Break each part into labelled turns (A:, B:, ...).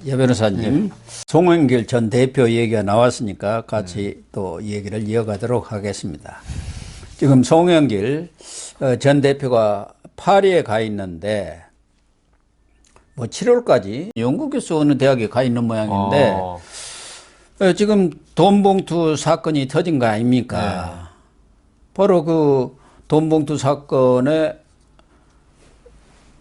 A: 여 변호사님,
B: 예.
A: 송영길 전 대표 얘기가 나왔으니까 같이 또 얘기를 이어가도록 하겠습니다. 지금 송영길 전 대표가 파리에 가 있는데 뭐 7월까지 연구교수 어느 대학에 가 있는 모양인데 지금 돈봉투 사건이 터진 거 아닙니까? 바로 그 돈봉투 사건의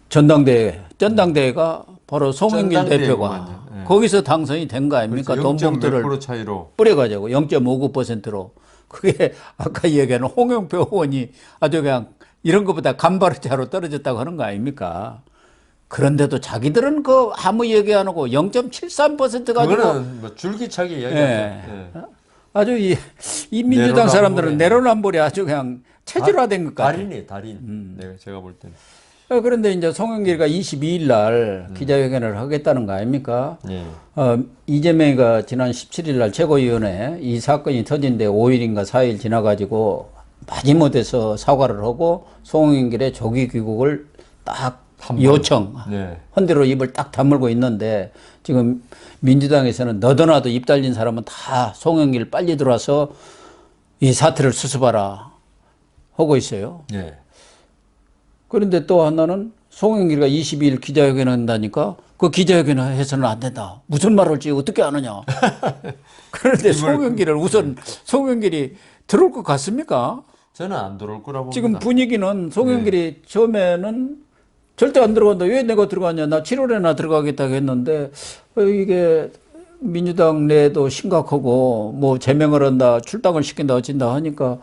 A: 전당대회가 바로 송영길 대표가 거기서 당선이 된 거 아닙니까?
B: 그렇죠.
A: 돈봉투를
B: 0.몇% 차이로
A: 뿌려가지고 0.59%로 그게 아까 얘기하는 홍영표 의원이 아주 그냥 이런 것보다 간발자로 떨어졌다고 하는 거 아닙니까? 그런데도 자기들은 그 아무 얘기 안 하고 0.73% 가지고
B: 그거는 뭐 줄기차게 이야기하죠.
A: 예. 아주 이 민주당 사람들은 내로남불이 아주 그냥 체질화된 것 같아요.
B: 달인. 네, 제가 볼 때는.
A: 그런데 이제 송영길가 22일 날 기자회견을 하겠다는 거 아닙니까?
B: 예.
A: 이재명이가 지난 17일 날 최고위원회 이 사건이 터진 데 5일인가 4일 지나가지고 마지못해서 사과를 하고 송영길의 조기 귀국을 딱 요청,
B: 네.
A: 헌대로 입을 딱 다물고 있는데 지금 민주당에서는 너도나도 입 달린 사람은 다 송영길 빨리 들어와서 이 사태를 수습하라 하고 있어요.
B: 예.
A: 그런데 또 하나는 송영길가 22일 기자회견 한다니까 그 기자회견 해서는 안 된다. 무슨 말을 할지 어떻게 아느냐. 그런데 송영길을 우선 송영길이 들어올 것 같습니까?
B: 저는 안 들어올 거라고
A: 지금
B: 봅니다.
A: 분위기는 송영길이 처음에는 절대 안 들어간다. 왜 내가 들어가냐. 나 7월에나 들어가겠다고 했는데 이게 민주당 내도 심각하고 뭐 제명을 한다. 출당을 시킨다. 어쩐다 하니까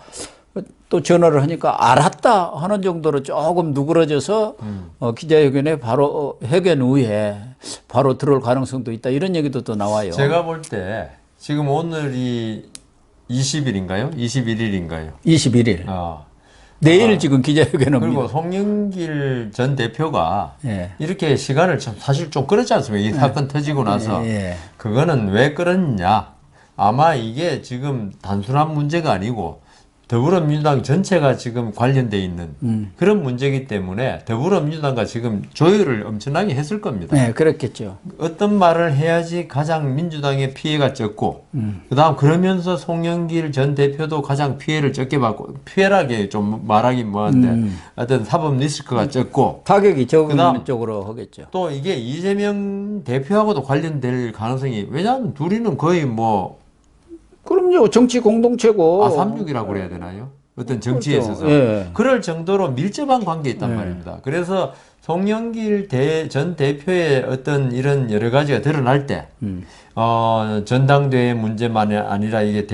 A: 또 전화를 하니까 알았다 하는 정도로 조금 누그러져서 기자회견에 바로 회견 후에 바로 들어올 가능성도 있다. 이런 얘기도 또 나와요.
B: 제가 볼 때 지금 오늘이 20일인가요? 21일인가요?
A: 21일. 내일 지금 기자회견은
B: 그리고 송영길 전 대표가
A: 예.
B: 이렇게 시간을 사실 좀 끌었지 않습니까? 이 사건 터지고 나서 그거는 왜 끌었냐? 아마 이게 지금 단순한 문제가 아니고 더불어민주당 전체가 지금 관련돼 있는 그런 문제이기 때문에 더불어민주당과 지금 조율을 엄청나게 했을 겁니다.
A: 네, 그렇겠죠.
B: 어떤 말을 해야지 가장 민주당의 피해가 적고 그다음 그러면서 송영길 전 대표도 가장 피해를 적게 받고 피해라게 좀 말하기 뭐한데 어떤 사법 리스크가 적고
A: 타격이 적은 쪽으로 하겠죠.
B: 또 이게 이재명 대표하고도 관련될 가능성이 왜냐하면 둘이는 거의 뭐
A: 그럼요. 정치 공동체고.
B: 366이라고 그래야 되나요? 어떤 정치에
A: 그렇죠.
B: 있어서.
A: 예.
B: 그럴 정도로 밀접한 관계에 있단 말입니다. 그래서 송영길 전 대표의 어떤 이런 여러 가지가 드러날 때, 전당대회 문제만이 아니라 이게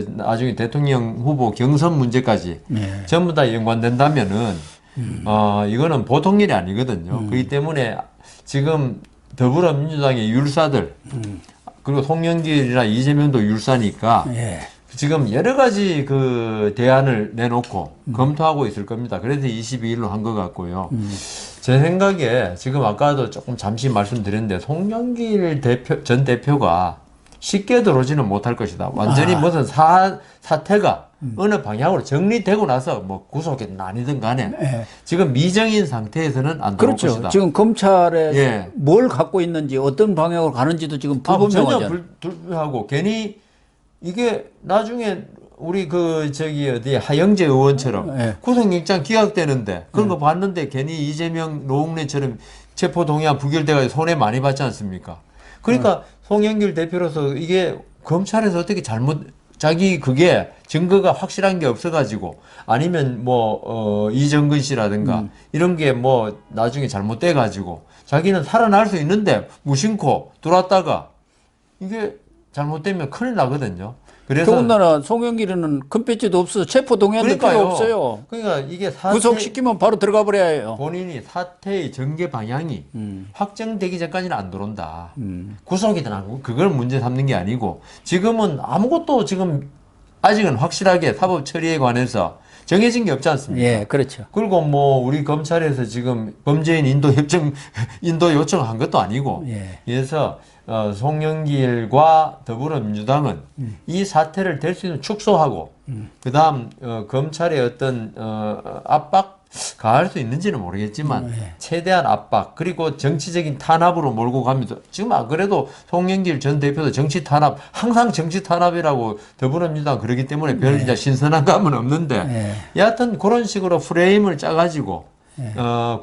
B: 나중에 대통령 후보 경선 문제까지 전부 다 연관된다면은, 이거는 보통 일이 아니거든요. 그렇기 때문에 지금 더불어민주당의 율사들, 그리고 송영길이나 이재명도 율사니까 지금 여러 가지 그 대안을 내놓고 검토하고 있을 겁니다. 그래서 22일로 한 것 같고요. 제 생각에 지금 아까도 조금 잠시 말씀드렸는데 송영길 전 대표가 쉽게 들어오지는 못할 것이다. 완전히 무슨 사태가 어느 방향으로 정리되고 나서 뭐 구속이든 아니든 간에 지금 미정인 상태에서는 안 들어올
A: 그렇죠.
B: 것이다.
A: 지금 검찰에 뭘 갖고 있는지 어떤 방향으로 가는지도 지금 불분명하잖아요.
B: 전혀 불하고 괜히 이게 나중에 우리 어디 하영재 의원처럼 구속영장 기각되는데 그런 거 봤는데 괜히 이재명 노웅래처럼 체포동의안 부결돼가지고 손해 많이 받지 않습니까? 그러니까 송영길 대표로서 이게 검찰에서 어떻게 자기 그게 증거가 확실한 게 없어가지고 아니면 이정근 씨라든가 이런 게 나중에 잘못돼가지고 자기는 살아날 수 있는데 무심코 들어왔다가 이게 잘못되면 큰일 나거든요. 그래서
A: 더군다나 송영길은 큰 배지도 없어서 체포동의안도 필요 없어요.
B: 그러니까 이게
A: 구속시키면 바로 들어가 버려야 해요.
B: 본인이 사태의 전개 방향이 확정되기 전까지는 안 들어온다. 구속이든 하고 그걸 문제 삼는 게 아니고 지금은 아무것도 지금 아직은 확실하게 사법 처리에 관해서 정해진 게 없지 않습니까?
A: 예, 그렇죠.
B: 그리고 우리 검찰에서 지금 범죄인 인도 요청한 것도 아니고 그래서 송영길과 더불어민주당은 이 사태를 될 수 있는 축소하고 그다음 검찰의 어떤 압박 가할 수 있는지는 모르겠지만 최대한 압박 그리고 정치적인 탄압으로 몰고 갑니다. 지금 안 그래도 송영길 전 대표도 정치 탄압 항상 정치 탄압이라고 더불어민주당 그러기 때문에 별 이제 신선한 감은 없는데 여하튼 그런 식으로 프레임을 짜가지고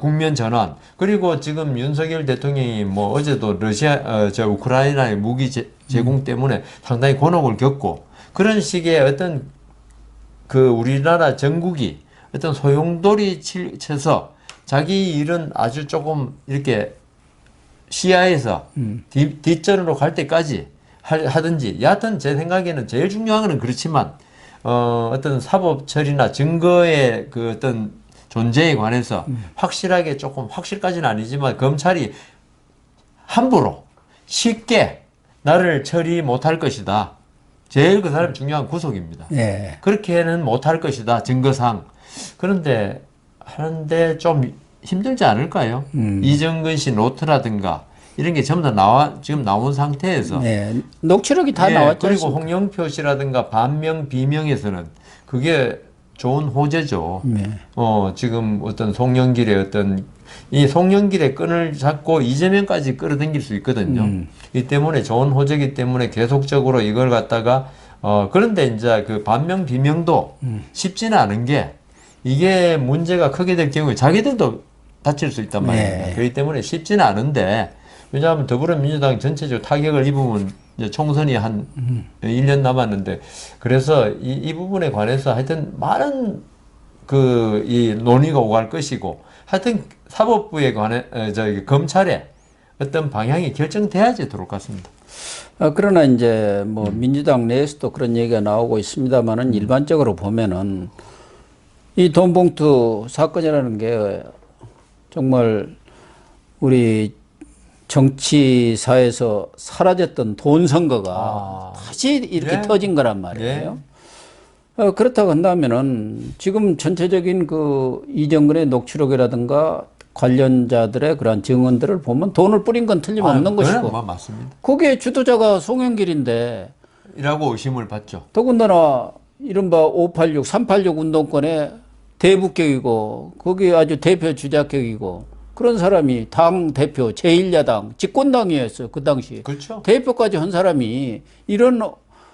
B: 국면 전환 그리고 지금 윤석열 대통령이 뭐 어제도 러시아 저 우크라이나의 무기 제공 때문에 상당히 곤혹을 겪고 그런 식의 어떤 그 우리나라 정국이 어떤 소용돌이 쳐서 자기 일은 아주 조금 이렇게 시야에서 뒷전으로 갈 때까지 하든지 여하튼 제 생각에는 제일 중요한 거는 그렇지만 어떤 사법 처리나 증거의 그 어떤 존재에 관해서 확실하게 조금 확실까지는 아니지만 검찰이 함부로 쉽게 나를 처리 못할 것이다. 제일 그 사람 중요한 구속입니다.
A: 예.
B: 그렇게는 못할 것이다. 증거상. 그런데 하는데 좀 힘들지 않을까요? 이정근 씨 노트라든가 이런 게 전부 다 지금 나온 상태에서.
A: 네. 녹취록이 다
B: 예,
A: 나왔죠.
B: 그리고 홍영표 씨라든가 반명, 비명에서는 그게 좋은 호재죠.
A: 네.
B: 지금 어떤 송영길의 어떤 이 송영길의 끈을 잡고 이재명까지 끌어당길 수 있거든요. 이 때문에 좋은 호재이기 때문에 계속적으로 이걸 갖다가 그런데 이제 그 반명, 비명도 쉽지는 않은 게 이게 문제가 크게 될 경우에 자기들도 다칠 수 있단 말입니다.
A: 네.
B: 그렇기 때문에 쉽지는 않은데 왜냐하면 더불어민주당 전체적으로 타격을 입으면 이제 총선이 한 1년 남았는데 그래서 이 부분에 관해서 하여튼 많은 이 논의가 오갈 것이고 하여튼 사법부에 관해 검찰의 어떤 방향이 결정돼야지 들어올 것 같습니다.
A: 그러나 이제 뭐 민주당 내에서도 그런 얘기가 나오고 있습니다만은 일반적으로 보면은 이 돈봉투 사건이라는 게 정말 우리 정치사에서 사라졌던 돈 선거가 다시 이렇게 터진 거란 말이에요. 그렇다고 한다면은 지금 전체적인 그 이정근의 녹취록이라든가 관련자들의 그런 증언들을 보면 돈을 뿌린 건 틀림없는 것이고.
B: 맞습니다.
A: 그게 주도자가 송영길인데.
B: 이라고 의심을 받죠.
A: 더군다나 이른바 586, 386 운동권의 대북격이고 거기 아주 대표 주자격이고 그런 사람이 당 대표 제1야당 집권당이었어요. 그 당시.
B: 그렇죠.
A: 대표까지 한 사람이 이런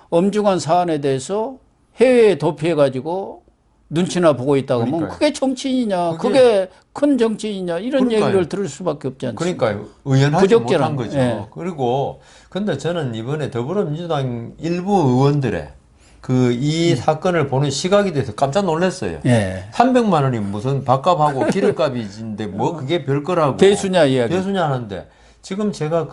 A: 엄중한 사안에 대해서 해외에 도피해가지고 눈치나 보고 있다고 하면 그게 정치인이냐, 그게 큰 정치인이냐 이런 얘기를 들을 수밖에 없지 않습니까?
B: 그러니까요. 의연하지 못한 거죠.
A: 예.
B: 그리고 근데 저는 이번에 더불어민주당 일부 의원들의 이 사건을 보는 시각에 대해서 깜짝 놀랐어요.
A: 예.
B: 300만 원이 무슨 밥값하고 기름값인데 뭐 그게 별거라고.
A: 대수냐 이야기.
B: 대수냐 하는데 지금 제가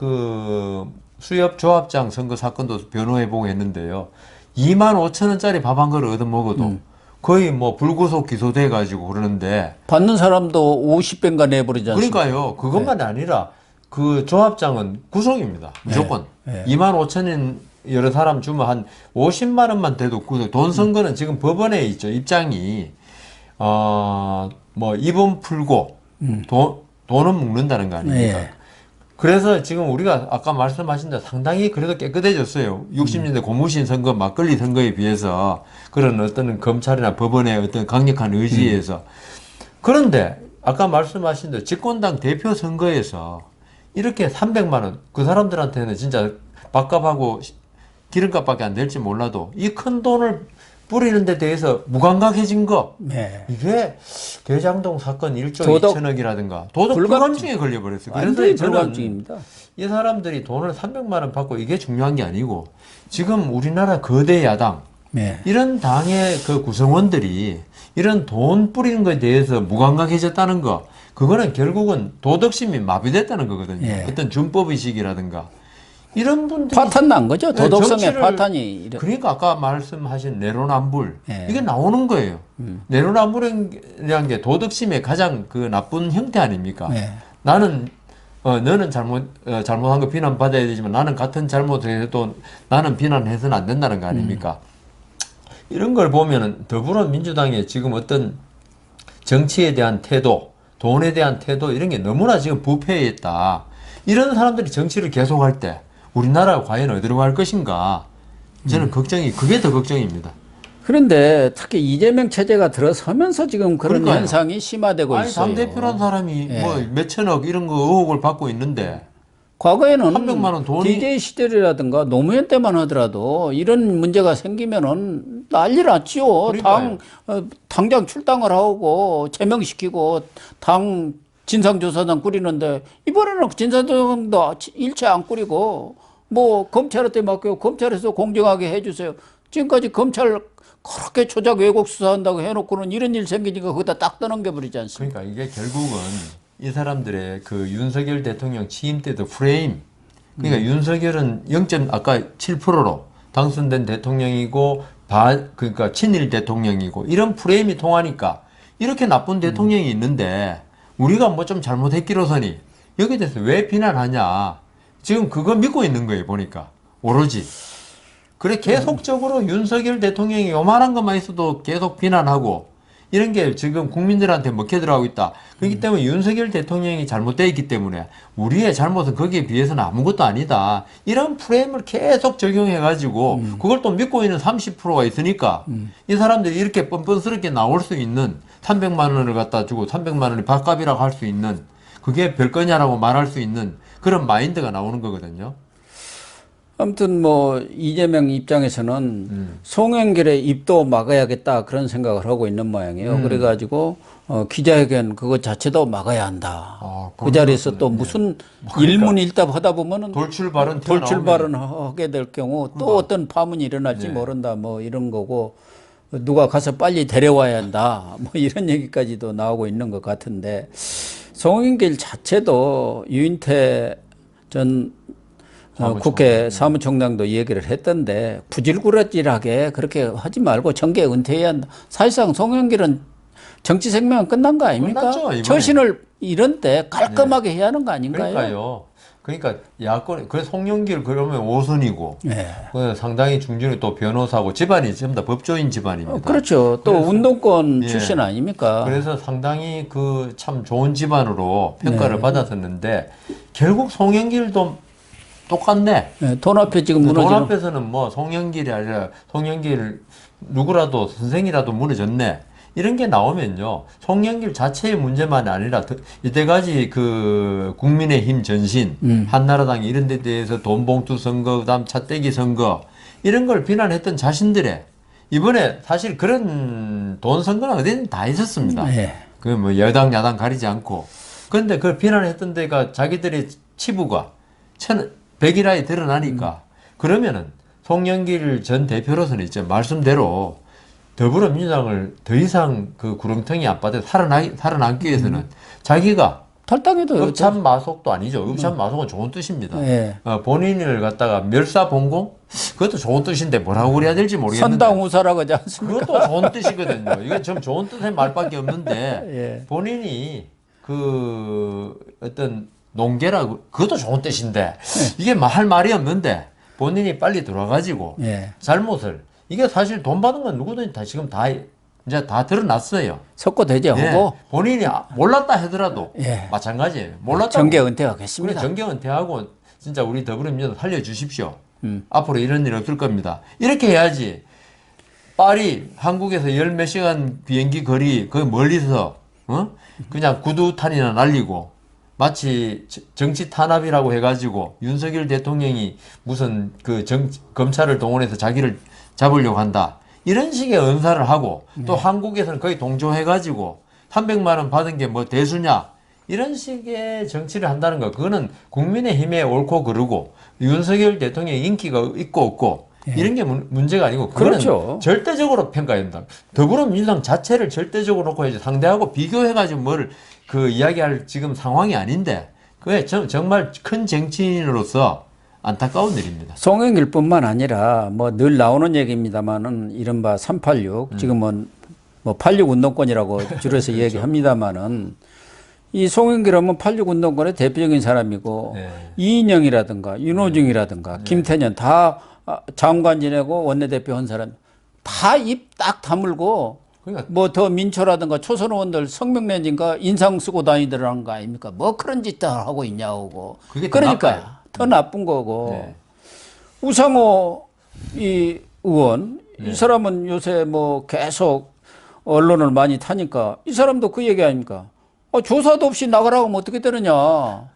B: 수협 조합장 선거 사건도 변호해보고 했는데요. 2만 5천 원짜리 밥 한 그릇 얻어먹어도 거의 뭐 불구속 기소돼가지고 그러는데.
A: 받는 사람도 50배인가 내버리지 않습니까?
B: 그러니까요. 그것만 아니라 그 조합장은 구속입니다. 무조건. 2만 5천 원 여러 사람 주면 한 50만 원만 돼도 구속. 돈 선거는 지금 법원에 있죠. 입장이 뭐 입은 풀고 돈은 묵는다는 거 아닙니까? 그래서 지금 우리가 아까 말씀하신 대로 상당히 그래도 깨끗해졌어요. 60년대 고무신 선거, 막걸리 선거에 비해서 그런 어떤 검찰이나 법원의 어떤 강력한 의지에 의해서. 그런데 아까 말씀하신 대로 집권당 대표 선거에서 이렇게 300만 원, 그 사람들한테는 진짜 밥값하고 기름값밖에 안 될지 몰라도 이 큰 돈을 뿌리는 데 대해서 무감각해진 거.
A: 네.
B: 이게 대장동 사건 1조
A: 도덕
B: 2천억이라든가 도덕 불감증에 걸려버렸어요. 그래서 저는 이 사람들이 돈을 300만 원 받고 이게 중요한 게 아니고 지금 우리나라 거대 야당 이런 당의 그 구성원들이 이런 돈 뿌리는 것에 대해서 무감각해졌다는 거 그거는 결국은 도덕심이 마비됐다는 거거든요. 어떤 준법의식이라든가 이런 분들이
A: 파탄 난 거죠. 도덕성의 파탄이.
B: 그러니까 아까 말씀하신 내로남불 이게 나오는 거예요. 내로남불이라는 게 도덕심의 가장 그 나쁜 형태 아닙니까? 나는 너는 잘못한 거 비난받아야 되지만 나는 같은 잘못을 해도 나는 비난해서는 안 된다는 거 아닙니까? 이런 걸 보면은 더불어민주당의 지금 어떤 정치에 대한 태도, 돈에 대한 태도 이런 게 너무나 지금 부패해 있다. 이런 사람들이 정치를 계속할 때 우리나라가 과연 어디로 갈 것인가? 저는 걱정이 그게 더 걱정입니다.
A: 그런데 특히 이재명 체제가 들어서면서 지금 그런
B: 그러니까요.
A: 현상이 심화되고
B: 아니,
A: 있어요.
B: 당대표란 사람이
A: 예.
B: 뭐 몇천억 이런 거 의혹을 받고 있는데
A: 과거에는
B: 300만 원 돈이
A: DJ 시절이라든가 노무현 때만 하더라도 이런 문제가 생기면은 난리 났지요.
B: 그러니까요.
A: 당장 출당을 하고 제명시키고 당 진상조사단 꾸리는데 이번에는 진상조사단도 일체 안 꾸리고 뭐 검찰한테 맡겨 검찰에서 공정하게 해주세요. 지금까지 검찰 그렇게 조작 왜곡 수사한다고 해놓고는 이런 일 생기니까 거기다 딱 떠넘겨버리지 않습니까?
B: 그러니까 이게 결국은 이 사람들의 그 윤석열 대통령 취임 때도 프레임. 그러니까 윤석열은 0. 아까 7%로 당선된 대통령이고 그러니까 친일 대통령이고 이런 프레임이 통하니까 이렇게 나쁜 대통령이 있는데 우리가 뭐 좀 잘못했기로서니 여기에 대해서 왜 비난하냐. 지금 그거 믿고 있는 거예요, 보니까. 오로지. 그래 계속적으로 윤석열 대통령이 요만한 것만 있어도 계속 비난하고 이런 게 지금 국민들한테 먹혀 들어가고 있다. 그렇기 때문에 윤석열 대통령이 잘못되어 있기 때문에 우리의 잘못은 거기에 비해서는 아무것도 아니다. 이런 프레임을 계속 적용해가지고 그걸 또 믿고 있는 30%가 있으니까 이 사람들이 이렇게 뻔뻔스럽게 나올 수 있는 300만 원을 갖다 주고 300만 원이 밥값이라고 할 수 있는 그게 별거냐라고 말할 수 있는 그런 마인드가 나오는 거거든요.
A: 아무튼 뭐 이재명 입장에서는 송영길의 입도 막아야겠다 그런 생각을 하고 있는 모양이에요. 그래가지고 기자회견 그것 자체도 막아야 한다. 그 자리에서 또 무슨 일문일답 하다 보면은
B: 돌출 발언
A: 돌출 발언 하게 될 경우 또 어떤 파문이 일어날지
B: 네.
A: 모른다. 뭐 이런 거고 누가 가서 빨리 데려와야 한다. 뭐 이런 얘기까지도 나오고 있는 것 같은데 송영길 자체도 유인태 전 국회 사무총장도 얘기를 했던데 부질구라질하게 그렇게 하지 말고 정계 은퇴해야 한다. 사실상 송영길은 정치 생명은 끝난 거 아닙니까?
B: 끝났죠, 이번에.
A: 처신을 이런 때 깔끔하게 해야 하는 거 아닌가요?
B: 그러니까요. 그러니까 야권 그래서 송영길 그러면 5선이고
A: 네.
B: 상당히 중진이 또 변호사고 집안이 전부 다 법조인 집안입니다.
A: 그렇죠. 또 운동권
B: 예.
A: 출신 아닙니까?
B: 그래서 상당히 그 참 좋은 집안으로 평가를 받았었는데 결국 송영길도 똑같네.
A: 네, 돈 앞에 지금
B: 돈
A: 무너지는.
B: 앞에서는 뭐 송영길이 아니라 송영길 누구라도 선생이라도 무너졌네. 이런 게 나오면요. 송영길 자체의 문제만 아니라 이때까지 그 국민의힘 전신, 한나라당 이런 데 대해서 돈봉투 선거, 그다음 차떼기 선거 이런 걸 비난했던 자신들의 이번에 사실 그런 돈 선거는 어디든 다 있었습니다.
A: 네.
B: 그 뭐 여당 야당 가리지 않고. 그런데 그걸 비난했던 데가 자기들의 치부가 백일하에 드러나니까 그러면은 송영길 전 대표로서는 이제 말씀대로 더불어민주당을 더 이상 그 구렁텅이 앞바다에 살아남기 위해서는 자기가
A: 탈당해도
B: 읍참마속도 아니죠. 읍참마속은 좋은 뜻입니다.
A: 네.
B: 본인을 갖다가 멸사봉공? 그것도 좋은 뜻인데 뭐라고 그래야 될지 모르겠는데.
A: 선당우사라고 하지 않습니까?
B: 그것도 좋은 뜻이거든요. 이게 좀 좋은 뜻의 말밖에 없는데
A: 예.
B: 본인이 그 어떤 농계라고 그것도 좋은 뜻인데 이게 할 말이 없는데 본인이 빨리 들어와가지고
A: 예.
B: 잘못을 이게 사실 돈 받은 건 누구든지 다 지금 다 이제 다 드러났어요.
A: 석고 대제하고
B: 예. 본인이 몰랐다 하더라도
A: 예.
B: 마찬가지예요. 몰랐다.
A: 정계
B: 그래
A: 은퇴하겠습니다.
B: 정계 은퇴하고 진짜 우리 더불어민주당 살려주십시오. 앞으로 이런 일 없을 겁니다. 이렇게 해야지. 파리 한국에서 열 몇 시간 비행기 거리 그 멀리서 그냥 구두탄이나 날리고 마치 정치 탄압이라고 해가지고 윤석열 대통령이 무슨 그 검찰을 동원해서 자기를 잡으려고 한다. 이런 식의 언사를 하고 또 한국에서는 거의 동조해가지고 300만 원 받은 게 뭐 대수냐. 이런 식의 정치를 한다는 거. 그거는 국민의힘에 옳고 그르고 윤석열 대통령의 인기가 있고 없고 이런 게 문제가 아니고 그거는
A: 그렇죠.
B: 절대적으로 평가해야 된다. 더불어민주당 자체를 절대적으로 놓고 해야지 상대하고 비교해가지고 뭘 그 이야기할 지금 상황이 아닌데 그게 정말 큰 정치인으로서 안타까운 일입니다.
A: 송영길뿐만 아니라 뭐 늘 나오는 얘기입니다만은 이른바 386 지금은 뭐 86 운동권이라고 줄여서 얘기합니다만은 이 송영길 하면 86 운동권의 대표적인 사람이고
B: 네.
A: 이인영이라든가 윤호중이라든가 김태년 다 장관 지내고 원내대표 한 사람 다 입 딱 다물고
B: 그러니까
A: 뭐 더 민초라든가 초선 의원들 성명내니까 인상 쓰고 다니더라는 거 아닙니까? 뭐 그런 짓 다 하고 있냐고.
B: 그게 더
A: 그러니까
B: 나빠요.
A: 더 나쁜 거고.
B: 네.
A: 우상호 이 의원 이 사람은 요새 뭐 계속 언론을 많이 타니까 이 사람도 그 얘기 아닙니까? 조사도 없이 나가라고 하면 어떻게 되느냐?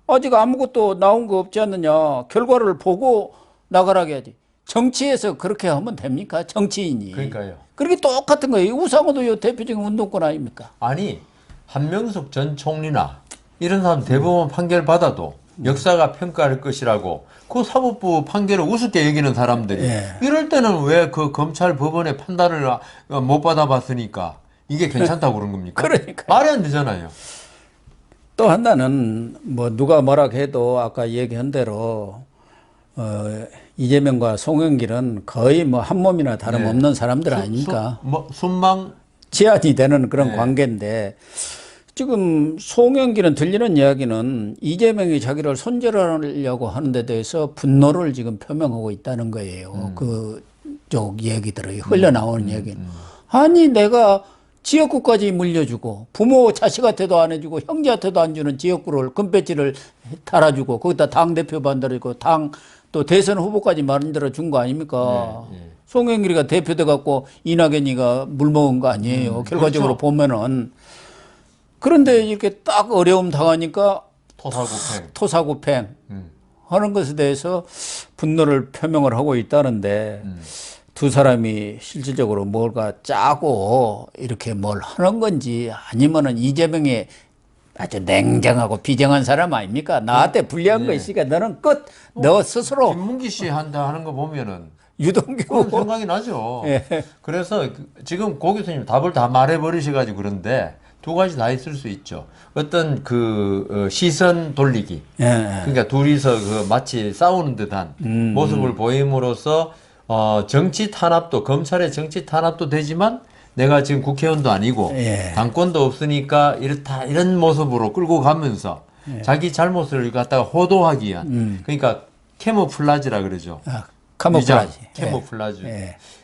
A: 아직 아무것도 나온 거 없지 않느냐? 결과를 보고 나가라 해야지. 정치에서 그렇게 하면 됩니까? 정치인이.
B: 그러니까요.
A: 그렇게 똑같은 거예요. 우상호도 요 대표적인 운동권 아닙니까?
B: 아니, 한명숙 전 총리나 이런 사람 대법원 판결 받아도 역사가 평가할 것이라고 그 사법부 판결을 우습게 여기는 사람들이 이럴 때는 왜 그 검찰 법원의 판단을 못 받아봤으니까 이게 괜찮다고 그런 겁니까?
A: 그러니까.
B: 말이 안 되잖아요.
A: 또 하나는 뭐 누가 뭐라 해도 아까 얘기한 대로 이재명과 송영길은 거의 뭐 한 몸이나 다름없는 사람들 아닙니까?
B: 순망
A: 제한이 되는 그런 관계인데 지금 송영길은 들리는 이야기는 이재명이 자기를 손절하려고 하는 데 대해서 분노를 지금 표명하고 있다는 거예요. 그쪽 얘기들이 흘러나오는 얘기는. 아니 내가 지역구까지 물려주고 부모 자식한테도 안 해주고 형제한테도 안 주는 지역구를 금배지를 달아주고 거기다 당대표 만들어주고 당 또 대선 후보까지 만들어 준 거 아닙니까? 송영길이가 대표돼 갖고 이낙연이가 물먹은 거 아니에요. 결과적으로
B: 그렇죠.
A: 보면은. 그런데 이렇게 딱 어려움 당하니까 토사구팽 하는 것에 대해서 분노를 표명을 하고 있다는데 두 사람이 실질적으로 뭔가 짜고 이렇게 뭘 하는 건지 아니면은 이재명의 아주 냉정하고 비정한 사람 아닙니까? 나한테 불리한 거 있으니까 너는 끝. 너 스스로.
B: 김문기 씨 한다 하는 거 보면은
A: 유동규.
B: 그런 생각이 나죠. 그래서 지금 고 교수님 답을 다 말해버리셔가지고 그런데 두 가지 다 있을 수 있죠. 어떤 시선 돌리기. 그러니까 둘이서 마치 싸우는 듯한 모습을 보임으로써 정치 탄압도 검찰의 정치 탄압도 되지만 내가 지금 국회의원도 아니고 당권도 없으니까 이렇다 이런 모습으로 끌고 가면서 자기 잘못을 갖다가 호도하기 위한 그러니까 캐모플라지라 그러죠.
A: 카모플라지.
B: 캐모플라지.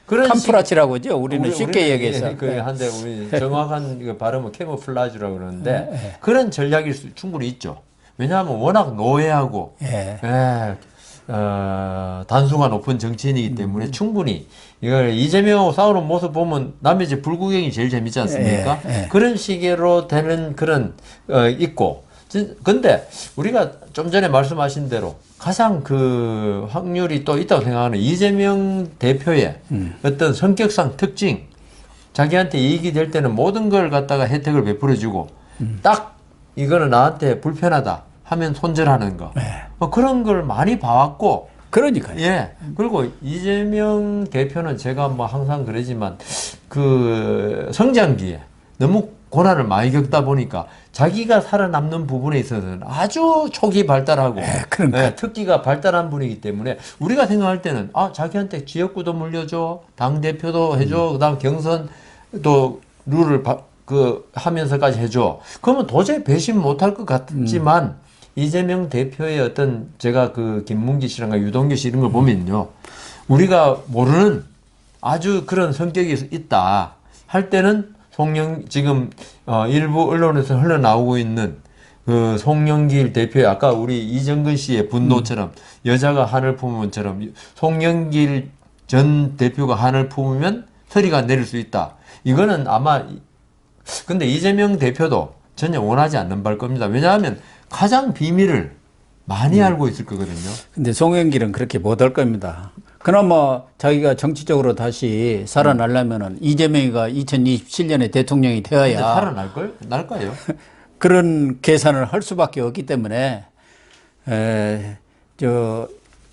A: 그런 캄프라치라고 하죠. 우리는 쉽게 얘기해서.
B: 한데 우리 정확한 발음은 캐모플라지라고 그러는데 그런 전략일 수 충분히 있죠. 왜냐하면 워낙 노예하고 단수가 높은 정치인이기 때문에 충분히 이걸 이재명하고 싸우는 모습 보면 남의 집 불구경이 제일 재밌지 않습니까? 그런 식으로 되는 그런 있고. 근데 우리가 좀 전에 말씀하신 대로 가장 확률이 또 있다고 생각하는 이재명 대표의 어떤 성격상 특징, 자기한테 이익이 될 때는 모든 걸 갖다가 혜택을 베풀어주고 딱 이거는 나한테 불편하다 하면 손절하는 거. 뭐 그런 걸 많이 봐왔고.
A: 그러니까요.
B: 그리고 이재명 대표는 제가 뭐 항상 그러지만 성장기에 너무 고난을 많이 겪다 보니까 자기가 살아남는 부분에 있어서는 아주 촉이 발달하고 특기가 발달한 분이기 때문에 우리가 생각할 때는 자기한테 지역구도 물려줘, 당대표도 해줘, 그다음 경선도 룰을 하면서까지 해줘. 그러면 도저히 배신 못할 것 같지만 이재명 대표의 어떤 제가 김문기 씨랑 유동규 씨 이런 걸 보면요. 우리가 모르는 아주 그런 성격이 있다 할 때는 지금 일부 언론에서 흘러나오고 있는 송영길 대표의 아까 우리 이정근 씨의 분노처럼 여자가 한을 품으면처럼 송영길 전 대표가 한을 품으면 서리가 내릴 수 있다. 이거는 아마 근데 이재명 대표도 전혀 원하지 않는 바일 겁니다. 왜냐하면 가장 비밀을 많이 알고 있을 거거든요.
A: 근데 송영길은 그렇게 못할 겁니다. 그나마 자기가 정치적으로 다시 살아나려면은 이재명이가 2027년에 대통령이 되어야
B: 날 거예요.
A: 그런 계산을 할 수밖에 없기 때문에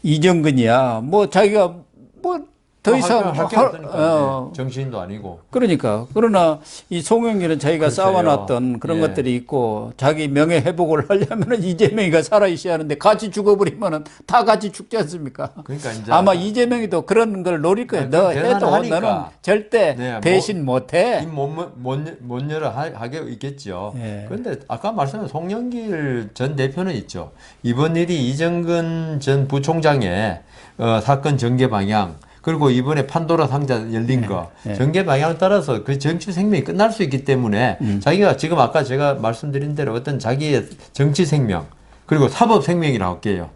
A: 이정근이야 뭐 자기가 뭐 더 이상
B: 정치인도 아니고.
A: 그러나 이 송영길은 자기가 쌓아놨던 그런 것들이 있고 자기 명예 회복을 하려면은 이재명이가 살아 있어야 하는데 같이 죽어버리면은 다 같이 죽지 않습니까?
B: 그러니까 이제
A: 아마 이재명이도 그런 걸 노릴 거예요. 너 해도 너는 절대 배신 못해.
B: 못 열어 하게 있겠죠. 그런데 아까 말씀한 송영길 전 대표는 있죠. 이번 일이 이정근 전 부총장의 사건 전개 방향. 그리고 이번에 판도라 상자 열린 거 전개 방향 따라서 그 정치 생명이 끝날 수 있기 때문에 자기가 지금 아까 제가 말씀드린 대로 어떤 자기의 정치 생명 그리고 사법 생명이라고 할게요.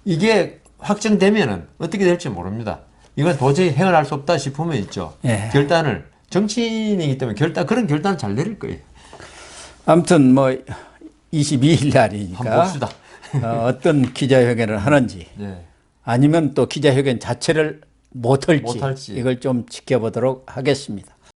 B: 이게 확정되면은 어떻게 될지 모릅니다. 이건 도저히 헤어날 수 없다 싶으면 있죠.
A: 예.
B: 결단을 정치인이기 때문에 그런 결단을 잘 내릴 거예요.
A: 아무튼 뭐 22일
B: 한번
A: 날이니까
B: 봅시다.
A: 어떤 기자회견을 하는지
B: 네.
A: 아니면 또 기자회견 자체를 못할지
B: 못할지.
A: 이걸 좀 지켜보도록 하겠습니다.